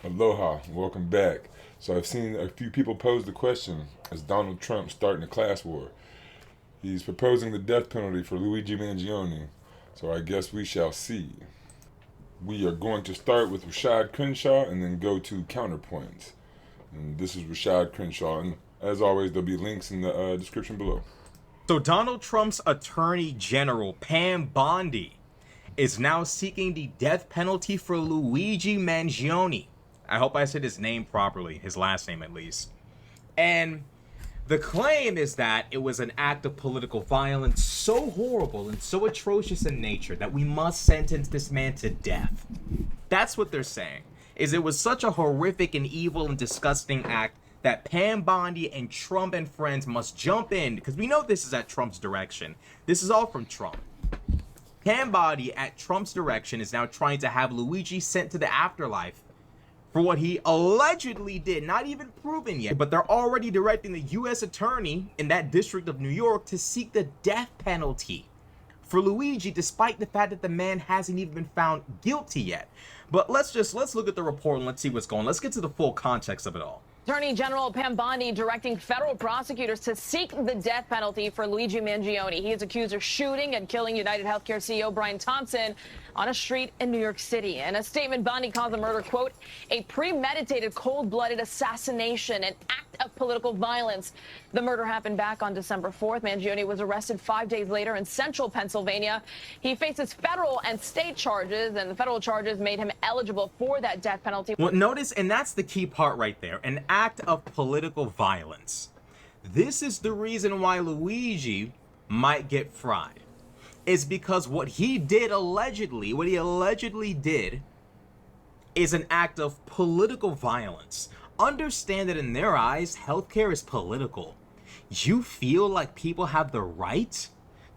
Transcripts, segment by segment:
Aloha, welcome back. So I've seen a few people pose the question, is Donald Trump starting a class war? He's proposing the death penalty for Luigi Mangione, so I guess we shall see. We are going to start with Rashad Crenshaw and then go to counterpoints. And this is Rashad Crenshaw, and as always, there'll be links in the description below. So Donald Trump's attorney general, Pam Bondi, is now seeking the death penalty for Luigi Mangione. I hope I said his name properly, his last name at least. And the claim is that it was an act of political violence so horrible and so atrocious in nature that we must sentence this man to death. That's what they're saying, is it was such a horrific and evil and disgusting act that Pam Bondi and Trump and friends must jump in, because we know this is at Trump's direction. This is all from Trump. Pam Bondi, at Trump's direction, is now trying to have Luigi sent to the afterlife for what he allegedly did, not even proven yet. But they're already directing the U.S. attorney in that district of New York to seek the death penalty for Luigi, despite the fact that the man hasn't even been found guilty yet. But let's look at the report and let's see what's going on. Let's get to the full context of it all. Attorney General Pam Bondi directing federal prosecutors to seek the death penalty for Luigi Mangione. He is accused of shooting and killing United Healthcare CEO Brian Thompson on a street in New York City. In a statement, Bondi calls the murder, quote, a premeditated, cold-blooded assassination, an act of political violence. The murder happened back on December 4th. Mangione was arrested 5 days later in central Pennsylvania. He faces federal and state charges, and the federal charges made him eligible for that death penalty. Well, notice, and that's the key part right there, an act of political violence. This is the reason why Luigi might get fried. Is because what he allegedly did is an act of political violence. Understand that in their eyes, healthcare is political. You feel like people have the right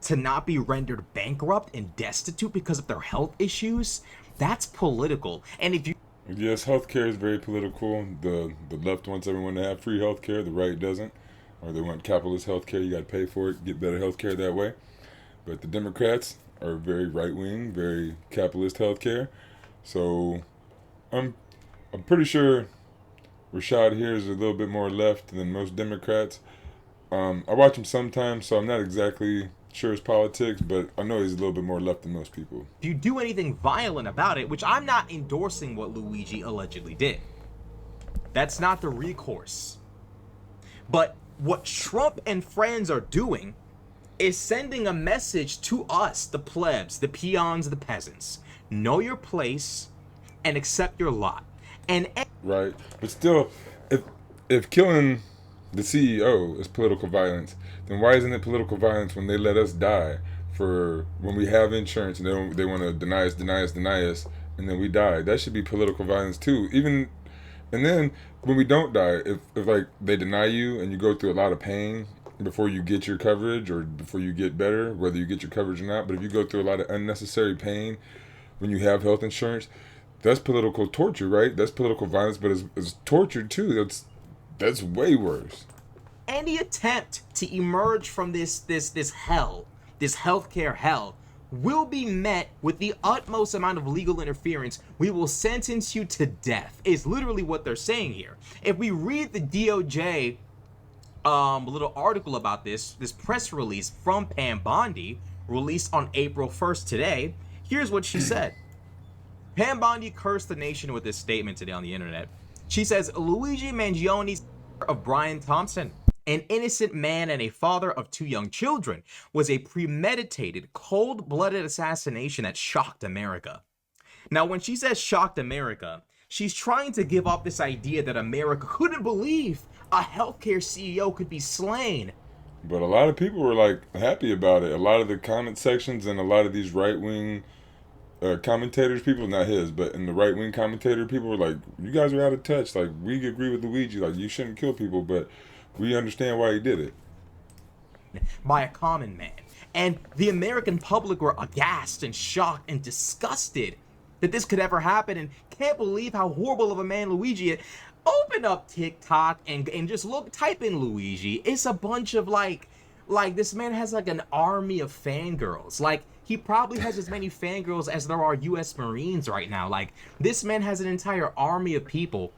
to not be rendered bankrupt and destitute because of their health issues? That's political. And if you Yes, healthcare is very political. The left wants everyone to have free healthcare, the right doesn't. Or they want capitalist healthcare, you got to pay for it, get better healthcare that way. But the Democrats are very right-wing, very capitalist healthcare. So I'm pretty sure Rashad here is a little bit more left than most Democrats. I watch him sometimes, so I'm not exactly sure his politics, but I know he's a little bit more left than most people. if you do anything violent about it, which I'm not endorsing what Luigi allegedly did, that's not the recourse. But what Trump and friends are doing is sending a message to us, the plebs, the peons, the peasants. Know your place and accept your lot. And Right, but still, if killing the CEO is political violence, then why isn't it political violence when they let us die for when we have insurance and they want to deny us, and then we die? That should be political violence too. Even and then when we don't die, if like they deny you and you go through a lot of pain before you get your coverage or before you get better, whether you get your coverage or not, but if you go through a lot of unnecessary pain when you have health insurance, that's political torture, right? That's political violence, but it's torture too. That's way worse. any attempt to emerge from this hell, this healthcare hell, will be met with the utmost amount of legal interference. We will sentence you to death, is literally what they're saying here. If we read the DOJ little article about this press release from Pam Bondi, released on April 1st today, here's what she said. Pam Bondi cursed the nation with this statement today on the internet. She says, Luigi Mangione's of Brian Thompson, an innocent man and a father of 2 young children, was a premeditated, cold-blooded assassination that shocked America. Now, when she says shocked America, she's trying to give off this idea that America couldn't believe a healthcare CEO could be slain. But a lot of people were like happy about it. A lot of the comment sections and a lot of these right-wing commentators, people, not his, but in the right-wing commentator, people were like, you guys are out of touch. Like, we agree with Luigi. Like, you shouldn't kill people, but we understand why he did it. By a common man. And the American public were aghast and shocked and disgusted that this could ever happen and can't believe how horrible of a man Luigi is. Open up TikTok and just type in Luigi. It's a bunch of like this man has like an army of fangirls. Like, he probably has as many fangirls as there are U.S. Marines right now. Like, this man has an entire army of people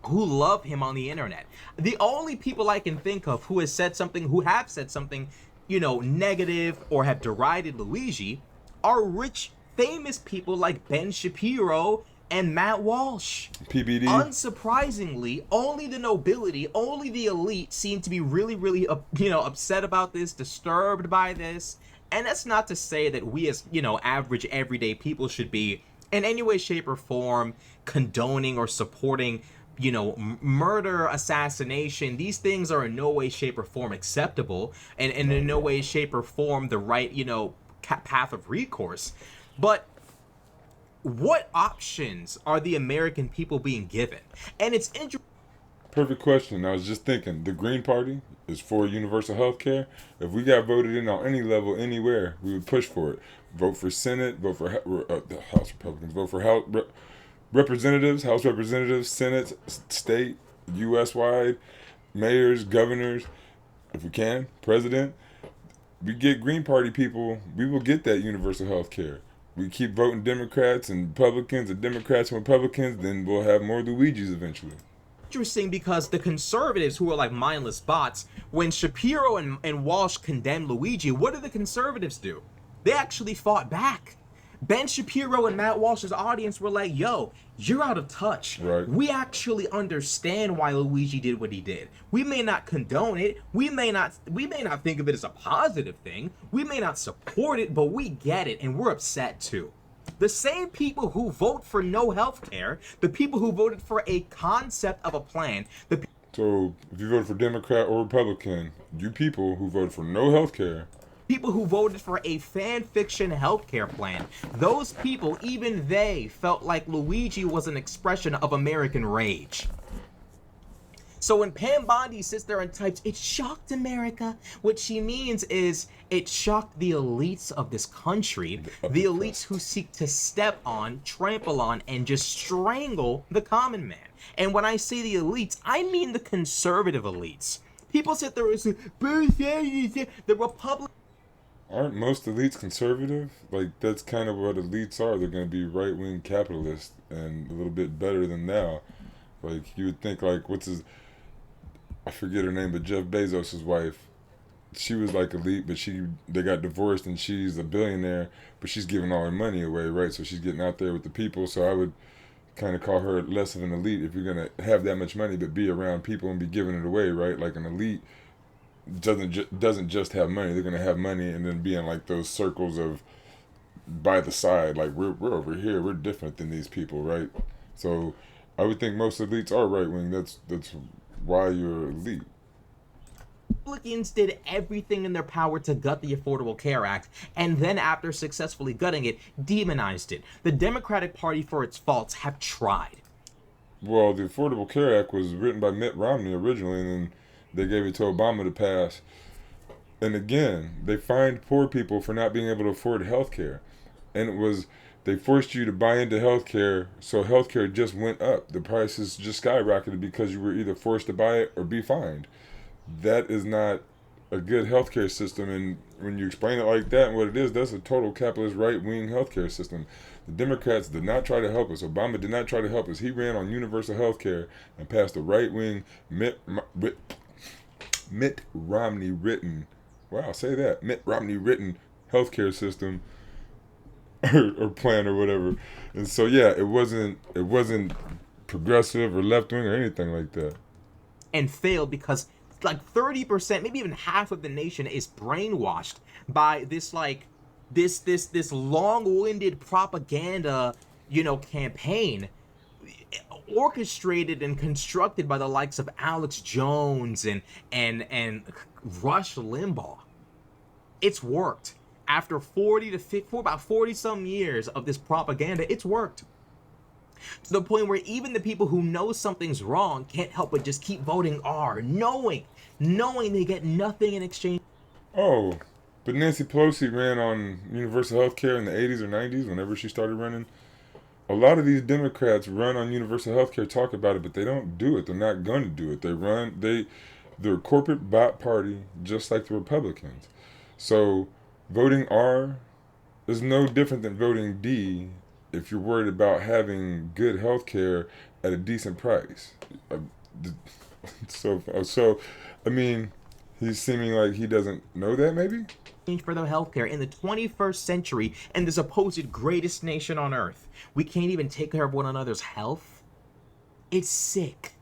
who love him on the internet. The only people I can think of who have said something, negative or have derided Luigi are rich, famous people like Ben Shapiro and Matt Walsh. PBD. Unsurprisingly, only the nobility, only the elite seem to be really, really, upset about this, disturbed by this. And that's not to say that we as, average, everyday people should be in any way, shape, or form condoning or supporting, murder, assassination. These things are in no way, shape, or form acceptable, and in no way, shape, or form the right, path of recourse. But what options are the American people being given? And it's interesting. Perfect question. I was just thinking, the Green Party is for universal health care. If we got voted in on any level, anywhere, we would push for it. Vote for Senate, vote for the House Republicans, vote for House Representatives, House Representatives, Senate, state, U.S.-wide, mayors, governors, if we can, president. We get Green Party people, we will get that universal health care. We keep voting Democrats and Republicans and Democrats and Republicans, then we'll have more Luigis eventually. Interesting because the conservatives, who are like mindless bots, when Shapiro and Walsh condemned Luigi, what did the conservatives do? They actually fought back. Ben Shapiro and Matt Walsh's audience were like, yo, you're out of touch. Right. We actually understand why Luigi did what he did. We may not condone it. We may not think of it as a positive thing. We may not support it, but we get it, and we're upset too. The same people who vote for no health care, the people who voted for a concept of a plan, So if you voted for Democrat or Republican, you people who voted for no health care, people who voted for a fan fiction healthcare plan, those people, even they felt like Luigi was an expression of American rage. So when Pam Bondi sits there and types, "It shocked America," what she means is it shocked the elites of this country, the elites who seek to step on, trample on, and just strangle the common man. And when I say the elites, I mean the conservative elites. People sit there and say, the Republicans. aren't most elites conservative? Like, that's kind of what elites are. They're going to be right-wing capitalists and a little bit better than now. Like, you would think, like, I forget her name, but Jeff Bezos' wife, she was like elite, but they got divorced and she's a billionaire, but she's giving all her money away, right? So she's getting out there with the people. So I would kind of call her less of an elite if you're going to have that much money but be around people and be giving it away, right? Like, an elite doesn't just have money. They're gonna have money and then be in like those circles of by the side, like we're over here, we're different than these people, right? So I would think most elites are right wing. That's why you're elite. Republicans did everything in their power to gut the Affordable Care Act, and then after successfully gutting it, demonized it. The Democratic Party, for its faults, have tried. Well, the Affordable Care Act was written by Mitt Romney originally, and then they gave it to Obama to pass. And again, they fined poor people for not being able to afford health care. And they forced you to buy into health care, so health care just went up. The prices just skyrocketed because you were either forced to buy it or be fined. That is not a good healthcare system, and when you explain it like that and what it is, that's a total capitalist right-wing healthcare system. The Democrats did not try to help us. Obama did not try to help us. He ran on universal healthcare and passed a right-wing Mitt Romney written healthcare system or plan or whatever. And so yeah, it wasn't progressive or left wing or anything like that. And failed because like 30%, maybe even half of the nation is brainwashed by this this long-winded propaganda, campaign orchestrated and constructed by the likes of Alex Jones and Rush Limbaugh. It's worked. After about 40 some years of this propaganda, it's worked. To the point where even the people who know something's wrong can't help but just keep voting R, knowing they get nothing in exchange. Oh, but Nancy Pelosi ran on universal health care in the 80s or 90s, whenever she started running. A lot of these Democrats run on universal health care, talk about it, but they don't do it. They're not going to do it. They're a corporate bot party, just like the Republicans. So voting R It's no different than voting D if you're worried about having good health care at a decent price. Uh, so, I mean, he's seeming like he doesn't know that, maybe? For the healthcare in the 21st century and the supposed greatest nation on earth. We can't even take care of one another's health. It's sick.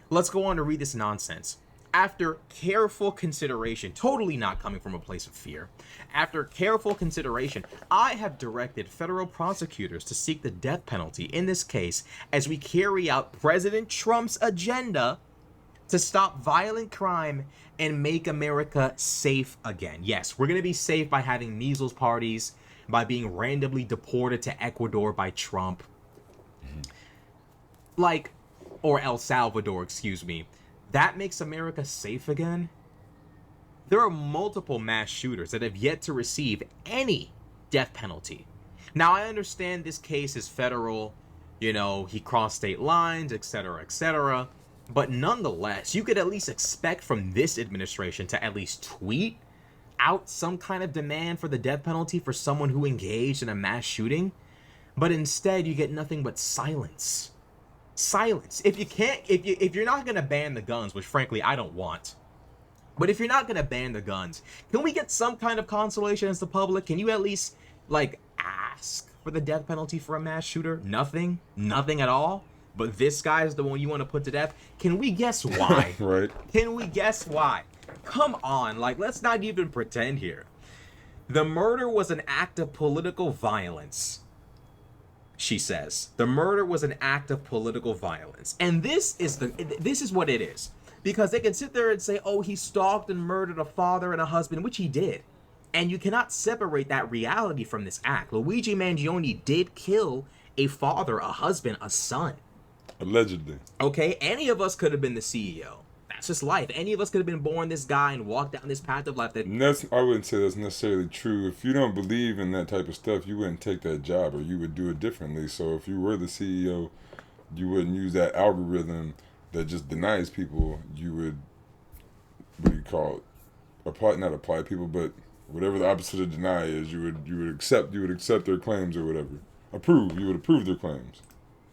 Let's go on to read this nonsense. After careful consideration, totally not coming from a place of fear, after careful consideration, I have directed federal prosecutors to seek the death penalty in this case as we carry out President Trump's agenda to stop violent crime and make America safe again. Yes, we're going to be safe by having measles parties, by being randomly deported to Ecuador by Trump. Like, or El Salvador, excuse me. That makes America safe again? There are multiple mass shooters that have yet to receive any death penalty. Now, I understand this case is federal, you know, he crossed state lines, etc., etc., but nonetheless, you could at least expect from this administration to at least tweet out some kind of demand for the death penalty for someone who engaged in a mass shooting. But instead, you get nothing but silence. Silence. If you're not gonna ban the guns, which frankly I don't want, but if you're not gonna ban the guns, can we get some kind of consolation as the public? Can you at least like ask for the death penalty for a mass shooter? Nothing at all. But this guy is the one you want to put to death. Can we guess why? Right. Can we guess why? Come on, like, let's not even pretend here. The murder was an act of political violence, she says. The murder was an act of political violence. And this is what it is. Because they can sit there and say, oh, he stalked and murdered a father and a husband, which he did. And you cannot separate that reality from this act. Luigi Mangione did kill a father, a husband, a son. Allegedly. Okay, any of us could have been the CEO. That's just life. Any of us could have been born this guy and walked down this path of life. I wouldn't say that's necessarily true. If you don't believe in that type of stuff, you wouldn't take that job, or you would do it differently. So if you were the CEO, you wouldn't use that algorithm that just denies people. You would, what do you call it? Not apply people, but whatever the opposite of deny is, you would accept their claims or whatever. You would approve their claims.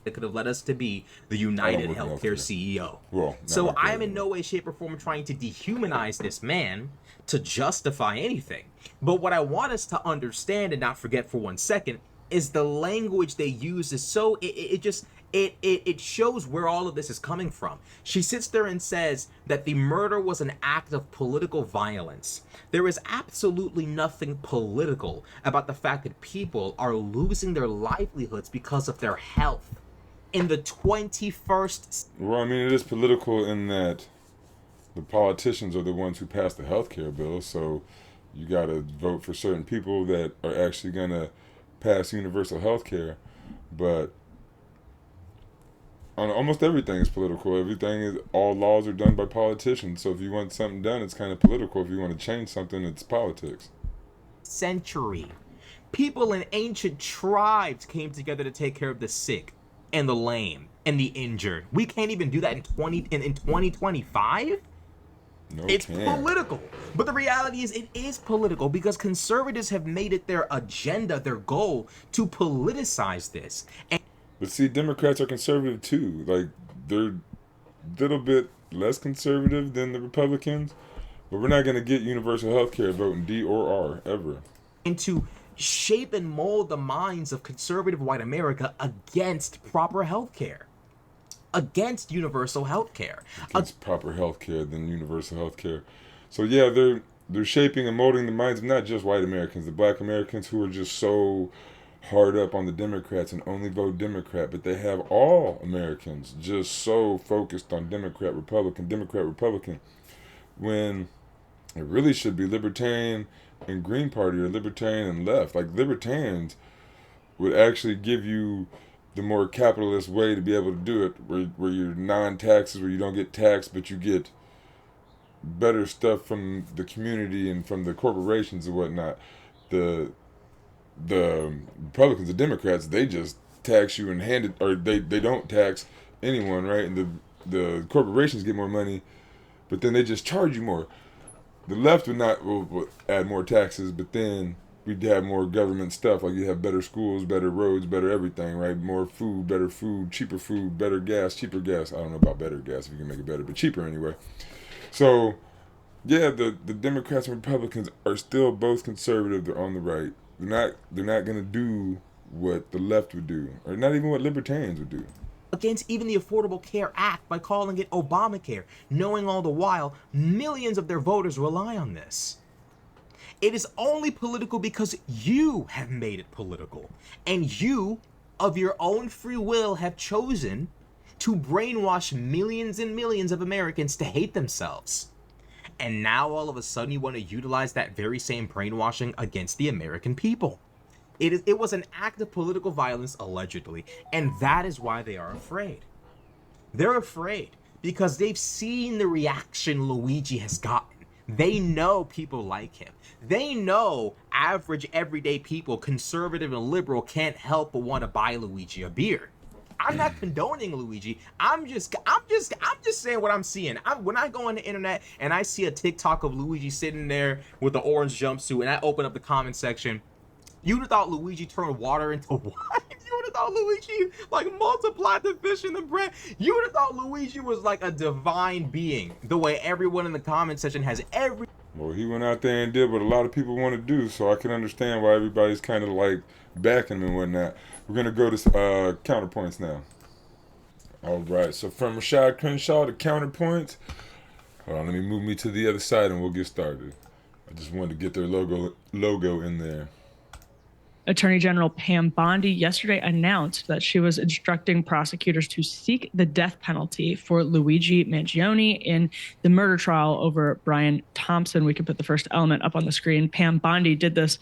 That could have led us to be the United Healthcare CEO. Well, so I'm in no way, shape, or form trying to dehumanize this man to justify anything. But what I want us to understand and not forget for 1 second is the language they use is so it shows where all of this is coming from. She sits there and says that the murder was an act of political violence. There is absolutely nothing political about the fact that people are losing their livelihoods because of their health. In the 21st... Well, I mean, it is political in that the politicians are the ones who passed the healthcare bill, so you got to vote for certain people that are actually going to pass universal healthcare. But on almost everything is political. All laws are done by politicians. So if you want something done, it's kind of political. If you want to change something, it's politics. Century. People in ancient tribes came together to take care of the sick and the lame and the injured. We can't even do that in 2025? No, it's political. But the reality is it is political because conservatives have made it their agenda, their goal to politicize this. But see, Democrats are conservative too. Like, they're a little bit less conservative than the Republicans, but we're not going to get universal health care voting D or R ever. And to shape and mold the minds of conservative white America against proper health care. Against universal health care. Against proper health care than universal health care. So yeah, they're shaping and molding the minds of not just white Americans, the black Americans who are just so hard up on the Democrats and only vote Democrat, but they have all Americans just so focused on Democrat, Republican, when it really should be Libertarian and Green Party or Libertarian and left. Like, Libertarians would actually give you the more capitalist way to be able to do it, where you're non-taxes, where you don't get taxed, but you get better stuff from the community and from the corporations and whatnot. The Republicans, the Democrats, they just tax you and hand it, or they don't tax anyone, right? And the corporations get more money, but then they just charge you more. The left will add more taxes, but then we'd have more government stuff. Like you have better schools, better roads, better everything, right? More food, better food, cheaper food, better gas, cheaper gas. I don't know about better gas if you can make it better, but cheaper anyway. So yeah, the Democrats and Republicans are still both conservative. They're on the right. They're not gonna do what the left would do, or not even what libertarians would do. Against even the Affordable Care Act by calling it Obamacare, knowing all the while millions of their voters rely on this. It is only political because you have made it political, and you, of your own free will, have chosen to brainwash millions and millions of Americans to hate themselves. And now all of a sudden you want to utilize that very same brainwashing against the American people. It was an act of political violence, allegedly, and that is why they are afraid. They're afraid because they've seen the reaction Luigi has gotten. They know people like him. They know average, everyday people, conservative and liberal, can't help but want to buy Luigi a beer. I'm not condoning Luigi. I'm just saying what I'm seeing. When I go on the internet and I see a TikTok of Luigi sitting there with the orange jumpsuit, and I open up the comment section, you would have thought Luigi turned water into wine. You would have thought Luigi like multiplied the fish and the bread. You would have thought Luigi was like a divine being. The way everyone in the comment section has every. Well, he went out there and did what a lot of people want to do, so I can understand why everybody's kind of like backing him and whatnot. We're gonna go to counterpoints now. All right, so from Rashad Crenshaw to counterpoints. Hold on, let me move me to the other side and we'll get started. I just wanted to get their logo in there. Attorney General Pam Bondi yesterday announced that she was instructing prosecutors to seek the death penalty for Luigi Mangione in the murder trial over Brian Thompson. We can put the first element up on the screen. Pam Bondi did this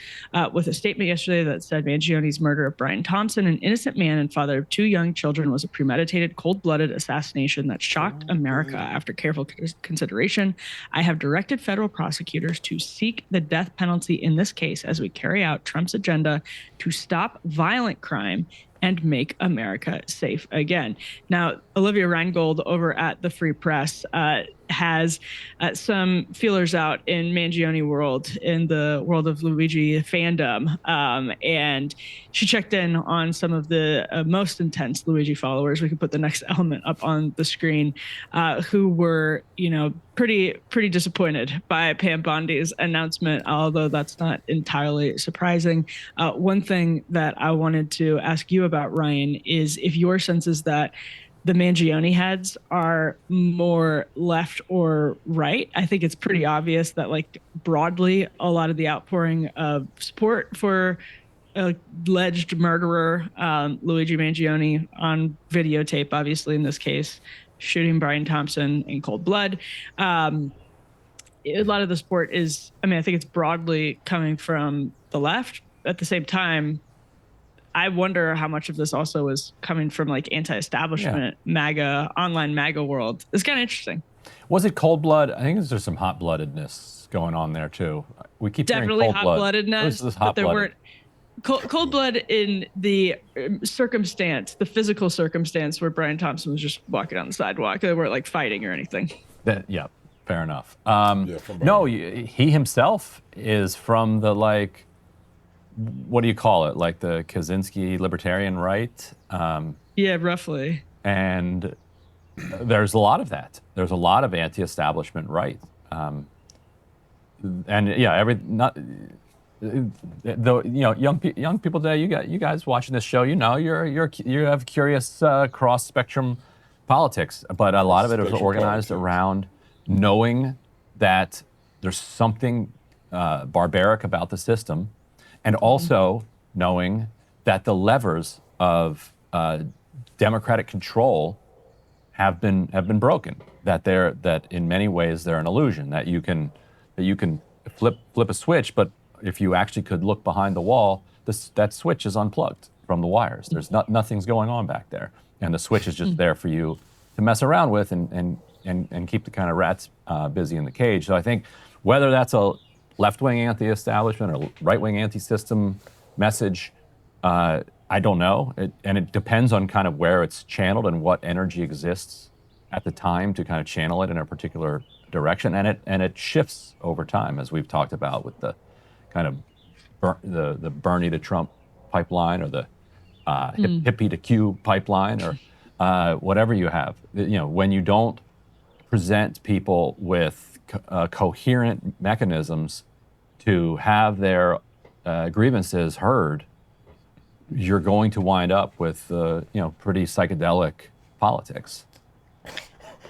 with a statement yesterday that said Mangione's murder of Brian Thompson, an innocent man and father of 2 young children, was a premeditated, cold-blooded assassination that shocked America. After careful consideration, I have directed federal prosecutors to seek the death penalty in this case as we carry out Trump's agenda to stop violent crime and make America safe again. Now, Olivia Reingold over at the Free Press has some feelers out in Mangione world, in the world of Luigi fandom, and she checked in on some of the most intense Luigi followers. We could put the next element up on the screen, who were, pretty disappointed by Pam Bondi's announcement, although that's not entirely surprising. One thing that I wanted to ask you about, Ryan, is if your sense is that the Mangione heads are more left or right. I think it's pretty obvious that, like, broadly, a lot of the outpouring of support for alleged murderer Luigi Mangione on videotape, obviously in this case, shooting Brian Thompson in cold blood. A lot of the support is, I think it's broadly coming from the left. At the same time, I wonder how much of this also is coming from like anti-establishment, MAGA, online MAGA world. It's kind of interesting. Was it cold blood? I think there's some hot-bloodedness going on there too. We keep definitely hearing cold hot-bloodedness, blood. but there weren't cold blood in the circumstance, the physical circumstance where Brian Thompson was just walking on the sidewalk. They weren't like fighting or anything. Yeah, fair enough. No, he himself is from the like. What do you call it? Like the Kaczynski libertarian right? Yeah, roughly. And there's a lot of that. There's a lot of anti-establishment right. And yeah, young people today. You guys watching this show, you have curious cross-spectrum politics, but a lot of it is organized around knowing that there's something barbaric about the system. And also knowing that the levers of democratic control have been broken. That in many ways they're an illusion. That you can flip a switch, but if you actually could look behind the wall, that switch is unplugged from the wires. There's nothing's going on back there, and the switch is just there for you to mess around with and keep the kind of rats busy in the cage. So I think whether that's a left-wing anti-establishment or right-wing anti-system message, I don't know. It depends on kind of where it's channeled and what energy exists at the time to kind of channel it in a particular direction. And it shifts over time, as we've talked about with the kind of the Bernie to Trump pipeline, or the hippie to Q pipeline, or whatever you have. When you don't present people with coherent mechanisms to have their grievances heard, you're going to wind up with pretty psychedelic politics.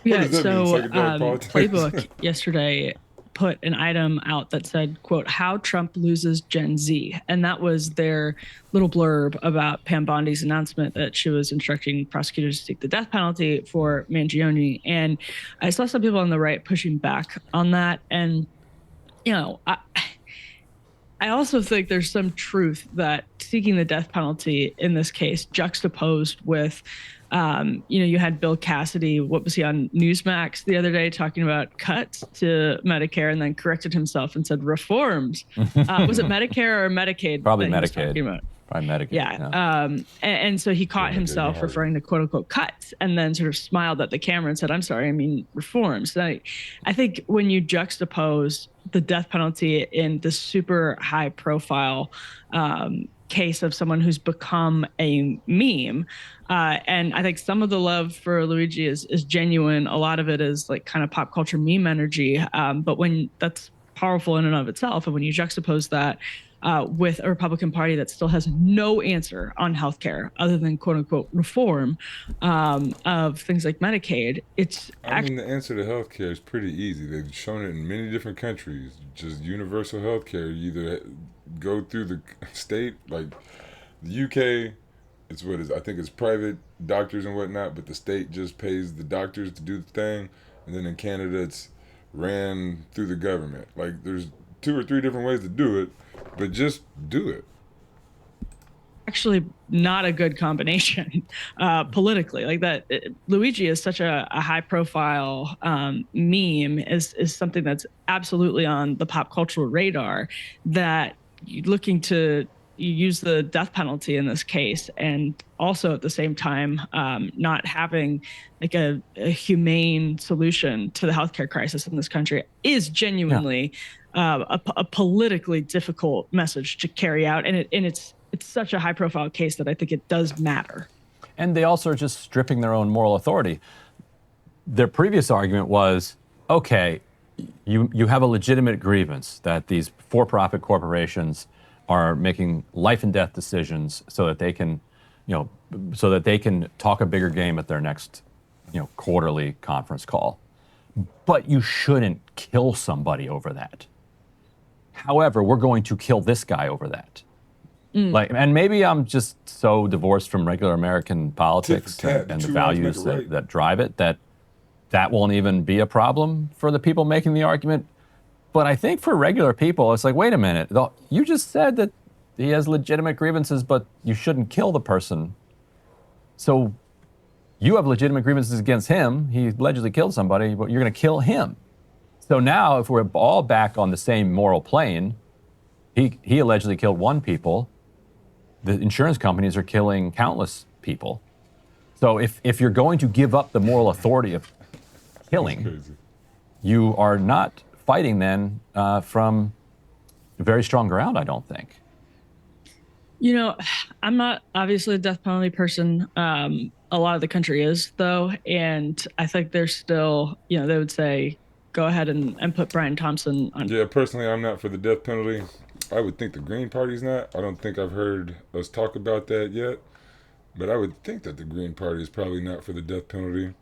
Yeah, does that so mean, psychedelic politics? Playbook yesterday put an item out that said, quote, "How Trump Loses Gen Z." And that was their little blurb about Pam Bondi's announcement that she was instructing prosecutors to seek the death penalty for Mangione. And I saw some people on the right pushing back on that. And, I also think there's some truth that seeking the death penalty in this case, juxtaposed with, you had Bill Cassidy, what was he on Newsmax the other day, talking about cuts to Medicare, and then corrected himself and said reforms. Was it Medicare or Medicaid? Probably that he was Medicaid. talking about? Probably Medicaid. Yeah. And so he caught himself referring to quote unquote cuts, and then sort of smiled at the camera and said, "I'm sorry, I mean reforms." I think when you juxtapose the death penalty in this super high profile case of someone who's become a meme, and I think some of the love for Luigi is genuine. A lot of it is like kind of pop culture meme energy. But when that's powerful in and of itself, and when you juxtapose that with a Republican Party that still has no answer on healthcare other than quote unquote reform of things like Medicaid, I mean, the answer to healthcare is pretty easy. They've shown it in many different countries. Just universal healthcare. You either go through the state, like the UK, it's what is, I think it's private doctors and whatnot, but the state just pays the doctors to do the thing. And then in Canada, it's ran through the government. Like there's 2 or 3 different ways to do it, but just do it. Actually not a good combination politically. Like that, Luigi is such a high profile meme, is something that's absolutely on the pop cultural radar, that looking to use the death penalty in this case, and also at the same time not having like a humane solution to the healthcare crisis in this country is genuinely a politically difficult message to carry out, and it's such a high profile case that I think it does matter. And they also are just stripping their own moral authority. Their previous argument was, okay, you have a legitimate grievance that these for-profit corporations are making life and death decisions so that they can, talk a bigger game at their next, quarterly conference call. But you shouldn't kill somebody over that. However, we're going to kill this guy over that. And maybe I'm just so divorced from regular American politics and the values that drive it that won't even be a problem for the people making the argument. But I think for regular people, it's like, wait a minute, you just said that he has legitimate grievances, but you shouldn't kill the person. So you have legitimate grievances against him. He allegedly killed somebody, but you're going to kill him. So now if we're all back on the same moral plane, he allegedly killed 1 people. The insurance companies are killing countless people. So if you're going to give up the moral authority of killing, you are not fighting then from very strong ground, I don't think. I'm not obviously a death penalty person. A lot of the country is, though. And I think there's still, they would say, go ahead and put Brian Thompson on. Yeah, personally, I'm not for the death penalty. I would think the Green Party's not. I don't think I've heard us talk about that yet. But I would think that the Green Party is probably not for the death penalty.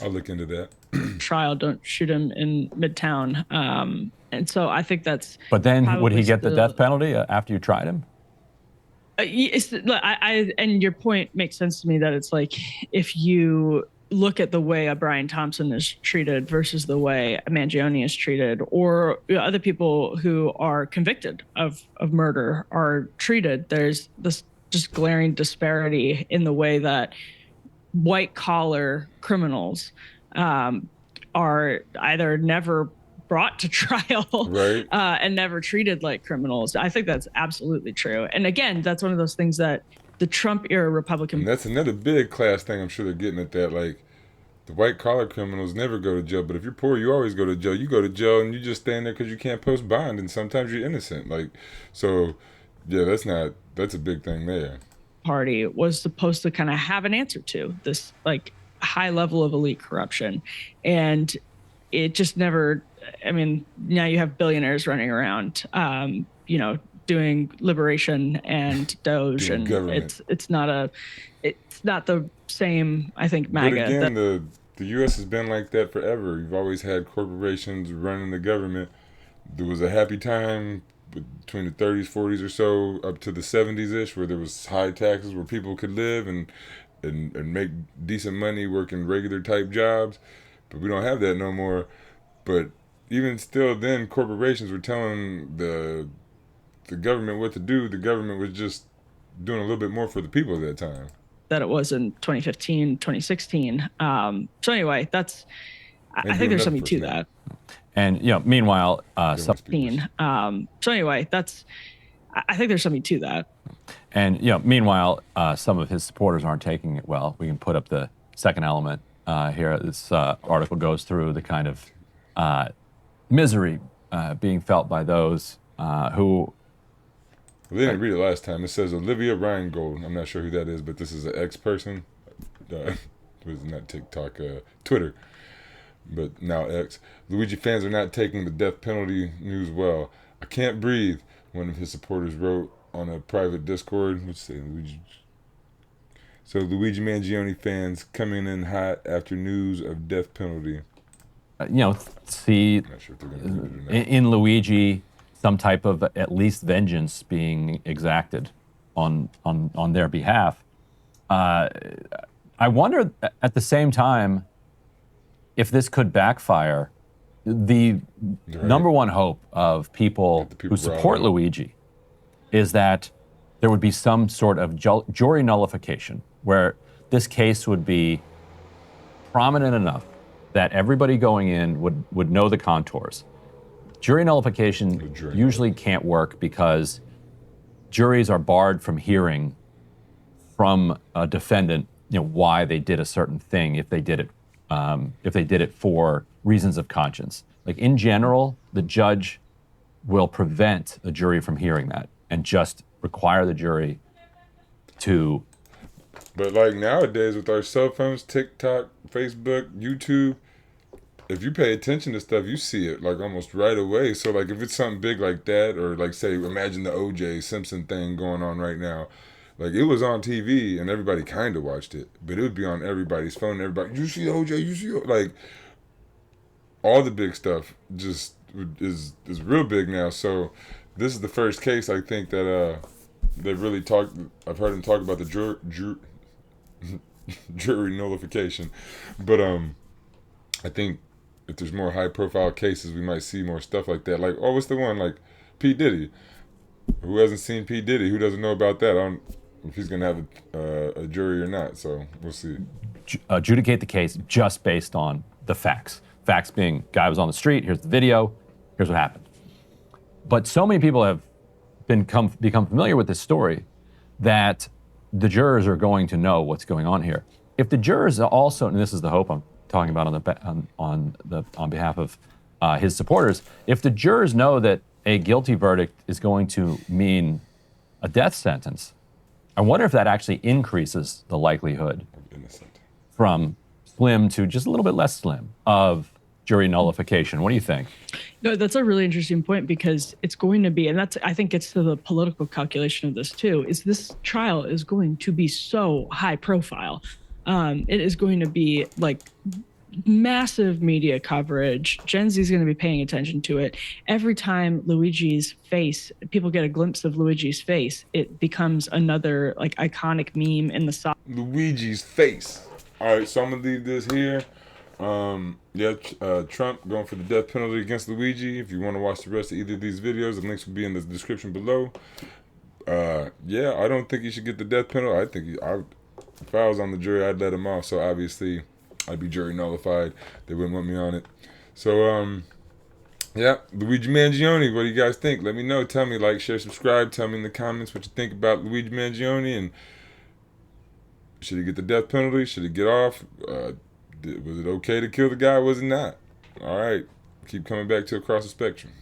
I'll look into that. Trial, don't shoot him in Midtown. And so I think that's. But then would he get the death penalty after you tried him? And your point makes sense to me, that it's like, if you look at the way a Brian Thompson is treated versus the way a Mangione is treated, or other people who are convicted of murder are treated, there's this just glaring disparity in the way that white collar criminals are either never brought to trial right. And never treated like criminals. I think that's absolutely true. And again, that's one of those things that the Trump era Republican. And that's another big class thing. I'm sure they're getting at that. Like, the white collar criminals never go to jail, but if you're poor, you always go to jail. You go to jail and you just stand there because you can't post bond, and sometimes you're innocent. Like, so Yeah, that's a big thing there. Party was supposed to kind of have an answer to this like high level of elite corruption, and it just never. I mean, now you have billionaires running around, doing liberation and Doge, Doing and government. it's not the same. I think But MAGA. again, the U.S. has been like that forever. You've always had corporations running the government. There was a happy time between the 30s, 40s or so, up to the 70s ish, where there was high taxes, where people could live and make decent money working regular type jobs. But we don't have that no more. But even still, then corporations were telling the government what to do. The government was just doing a little bit more for the people at that time. That it was in 2015, 2016. So anyway, I think there's something to that. And meanwhile, I think there's something to that. And meanwhile, some of his supporters aren't taking it well. We can put up the second element here. This article goes through the kind of misery being felt by those who. Well, they didn't read it last time. It says Olivia Reingold. I'm not sure who that is, but this is an ex-person. Was not TikTok, Twitter, but now X. Luigi fans are not taking the death penalty news well. I can't breathe, one of his supporters wrote on a private Discord. Let's say Luigi. So Luigi Mangione fans coming in hot after news of death penalty. See I'm not sure if they're gonna read it or not. in Luigi some type of at least vengeance being exacted on their behalf. I wonder at the same time if this could backfire. The number one hope of people who support Luigi is that there would be some sort of jury nullification where this case would be prominent enough that everybody going in would know the contours. Jury nullification usually can't work because juries are barred from hearing from a defendant, why they did a certain thing if they did it for reasons of conscience. Like in general, the judge will prevent a jury from hearing that and just require the jury to. But like nowadays with our cell phones, TikTok, Facebook, YouTube, if you pay attention to stuff, you see it like almost right away. So like if it's something big like that, or like say, imagine the O.J. Simpson thing going on right now. Like it was on TV and everybody kind of watched it, but it would be on everybody's phone. Everybody, you see O.J., you see like all the big stuff just is real big now. So this is the first case I think that they really talked. I've heard them talk about the jury nullification, but I think if there's more high profile cases, we might see more stuff like that. Like, what's the one like P. Diddy? Who hasn't seen P. Diddy? Who doesn't know about that? I don't know if he's gonna have a jury or not. So we'll see. Adjudicate the case just based on the facts. Facts being, guy was on the street. Here's the video. Here's what happened. But so many people have become familiar with this story that the jurors are going to know what's going on here. If the jurors also, and this is the hope I'm talking about on behalf of his supporters, if the jurors know that a guilty verdict is going to mean a death sentence, I wonder if that actually increases the likelihood from slim to just a little bit less slim of jury nullification. What do you think? No, that's a really interesting point because it's going to be, and that's, I think it's to the political calculation of this too, is this trial is going to be so high profile. It is going to be like massive media coverage. Gen Z is going to be paying attention to it. Every time Luigi's face, people get a glimpse of Luigi's face, it becomes another like iconic meme in the Luigi's face. All right, so I'm gonna leave this here. Trump going for the death penalty against Luigi. If you want to watch the rest of either of these videos, the links will be in the description below. I don't think he should get the death penalty. I think if I was on the jury, I'd let him off. So obviously, I'd be jury nullified. They wouldn't want me on it. So Luigi Mangione. What do you guys think? Let me know. Tell me, like, share, subscribe. Tell me in the comments what you think about Luigi Mangione, and should he get the death penalty? Should he get off? Was it okay to kill the guy? Was it not? All right. Keep coming back to Across the Spectrum.